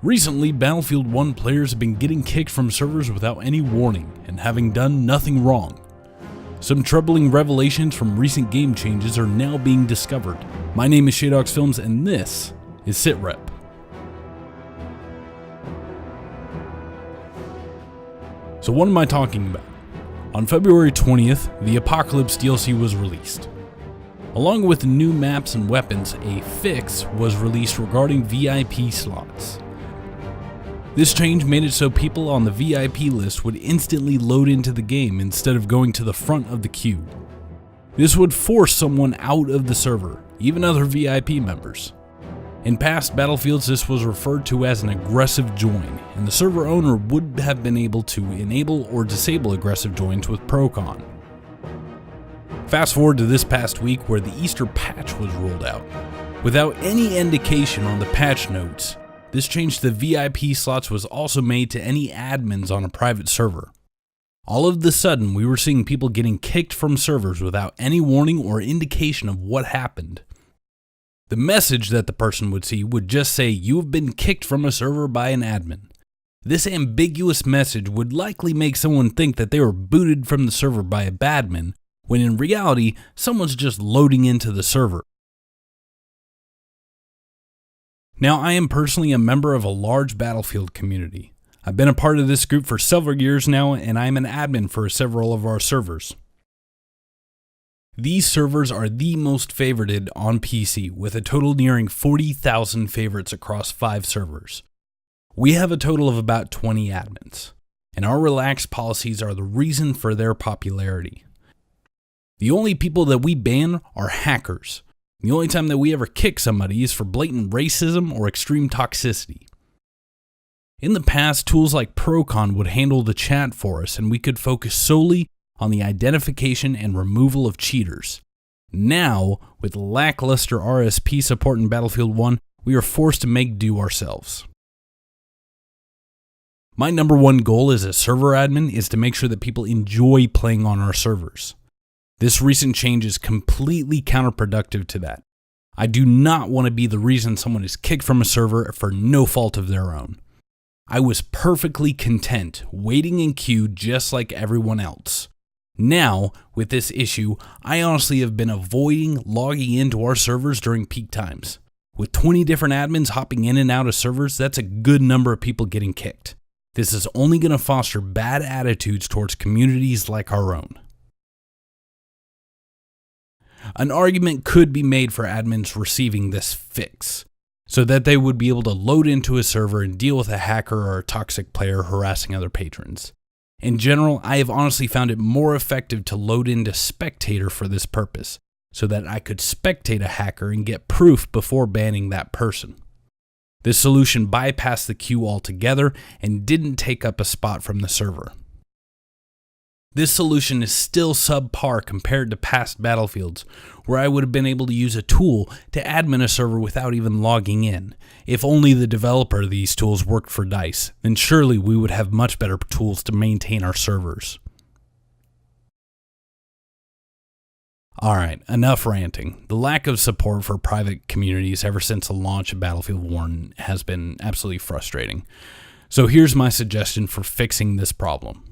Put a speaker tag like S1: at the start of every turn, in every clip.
S1: Recently, Battlefield 1 players have been getting kicked from servers without any warning and having done nothing wrong. Some troubling revelations from recent game changes are now being discovered. My name is Shadox Films and this is SITREP. So what am I talking about? On February 20th, the Apocalypse DLC was released. Along with new maps and weapons, a fix was released regarding VIP slots. This change made it so people on the VIP list would instantly load into the game instead of going to the front of the queue. This would force someone out of the server, even other VIP members. In past Battlefields, this was referred to as an aggressive join, and the server owner would have been able to enable or disable aggressive joins with ProCon. Fast forward to this past week where the Easter patch was rolled out. Without any indication on the patch notes, this change to VIP slots was also made to any admins on a private server. All of the sudden, we were seeing people getting kicked from servers without any warning or indication of what happened. The message that the person would see would just say, "You have been kicked from a server by an admin." This ambiguous message would likely make someone think that they were booted from the server by a badman, when in reality, someone's just loading into the server. Now, I am personally a member of a large Battlefield community. I've been a part of this group for several years now, and I'm an admin for several of our servers. These servers are the most favorited on PC, with a total nearing 40,000 favorites across 5 servers. We have a total of about 20 admins, and our relaxed policies are the reason for their popularity. The only people that we ban are hackers. The only time that we ever kick somebody is for blatant racism or extreme toxicity. In the past, tools like ProCon would handle the chat for us and we could focus solely on the identification and removal of cheaters. Now, with lackluster RSP support in Battlefield 1, we are forced to make do ourselves. My number one goal as a server admin is to make sure that people enjoy playing on our servers. This recent change is completely counterproductive to that. I do not want to be the reason someone is kicked from a server for no fault of their own. I was perfectly content waiting in queue just like everyone else. Now, with this issue, I honestly have been avoiding logging into our servers during peak times. With 20 different admins hopping in and out of servers, that's a good number of people getting kicked. This is only going to foster bad attitudes towards communities like our own. An argument could be made for admins receiving this fix, so that they would be able to load into a server and deal with a hacker or a toxic player harassing other patrons. In general, I have honestly found it more effective to load into Spectator for this purpose, so that I could spectate a hacker and get proof before banning that person. This solution bypassed the queue altogether and didn't take up a spot from the server. This solution is still subpar compared to past Battlefields, where I would have been able to use a tool to admin a server without even logging in. If only the developer of these tools worked for DICE, then surely we would have much better tools to maintain our servers. Alright, enough ranting. The lack of support for private communities ever since the launch of Battlefield 1 has been absolutely frustrating. So here's my suggestion for fixing this problem.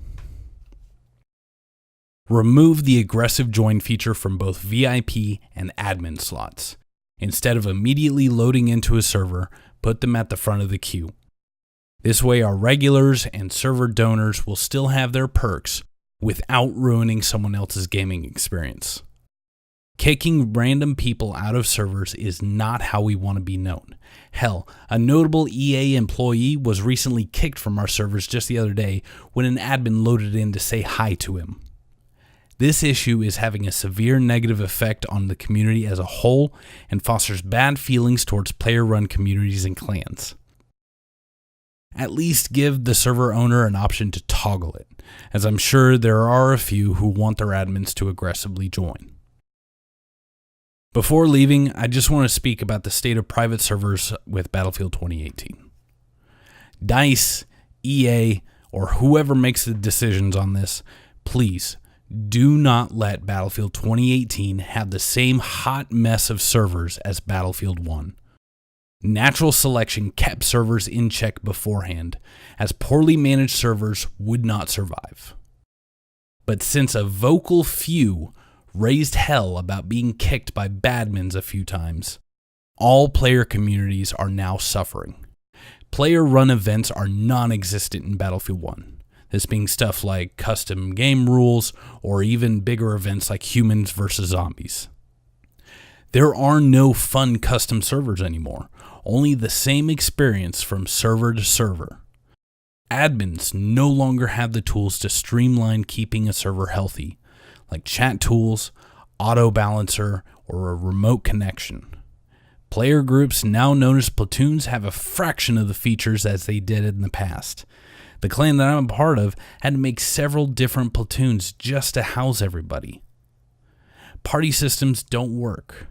S1: Remove the aggressive join feature from both VIP and admin slots. Instead of immediately loading into a server, put them at the front of the queue. This way our regulars and server donors will still have their perks without ruining someone else's gaming experience. Kicking random people out of servers is not how we want to be known. Hell, a notable EA employee was recently kicked from our servers just the other day when an admin loaded in to say hi to him. This issue is having a severe negative effect on the community as a whole and fosters bad feelings towards player-run communities and clans. At least give the server owner an option to toggle it, as I'm sure there are a few who want their admins to aggressively join. Before leaving, I just want to speak about the state of private servers with Battlefield 2018. DICE, EA, or whoever makes the decisions on this, please do not let Battlefield 2018 have the same hot mess of servers as Battlefield 1. Natural selection kept servers in check beforehand, as poorly managed servers would not survive. But since a vocal few raised hell about being kicked by badmins a few times, all player communities are now suffering. Player-run events are non-existent in Battlefield 1, this being stuff like custom game rules or even bigger events like humans versus zombies. There are no fun custom servers anymore, only the same experience from server to server. Admins no longer have the tools to streamline keeping a server healthy, like chat tools, auto balancer, or a remote connection. Player groups now known as platoons have a fraction of the features as they did in the past. The clan that I'm a part of had to make several different platoons just to house everybody. Party systems don't work.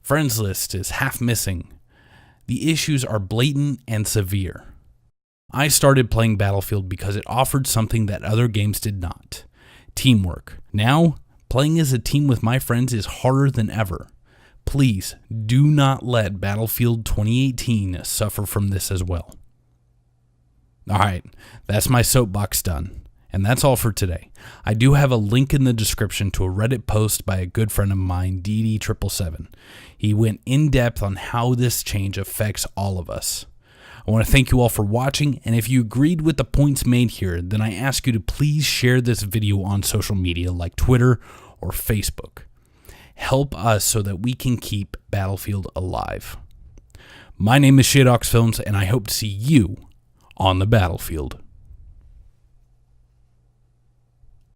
S1: Friends list is half missing. The issues are blatant and severe. I started playing Battlefield because it offered something that other games did not: teamwork. Now, playing as a team with my friends is harder than ever. Please do not let Battlefield 2018 suffer from this as well. Alright, that's my soapbox done. And that's all for today. I do have a link in the description to a Reddit post by a good friend of mine, DD777. He went in depth on how this change affects all of us. I want to thank you all for watching, and if you agreed with the points made here, then I ask you to please share this video on social media like Twitter or Facebook. Help us so that we can keep Battlefield alive. My name is Shadox Films, and I hope to see you on the battlefield.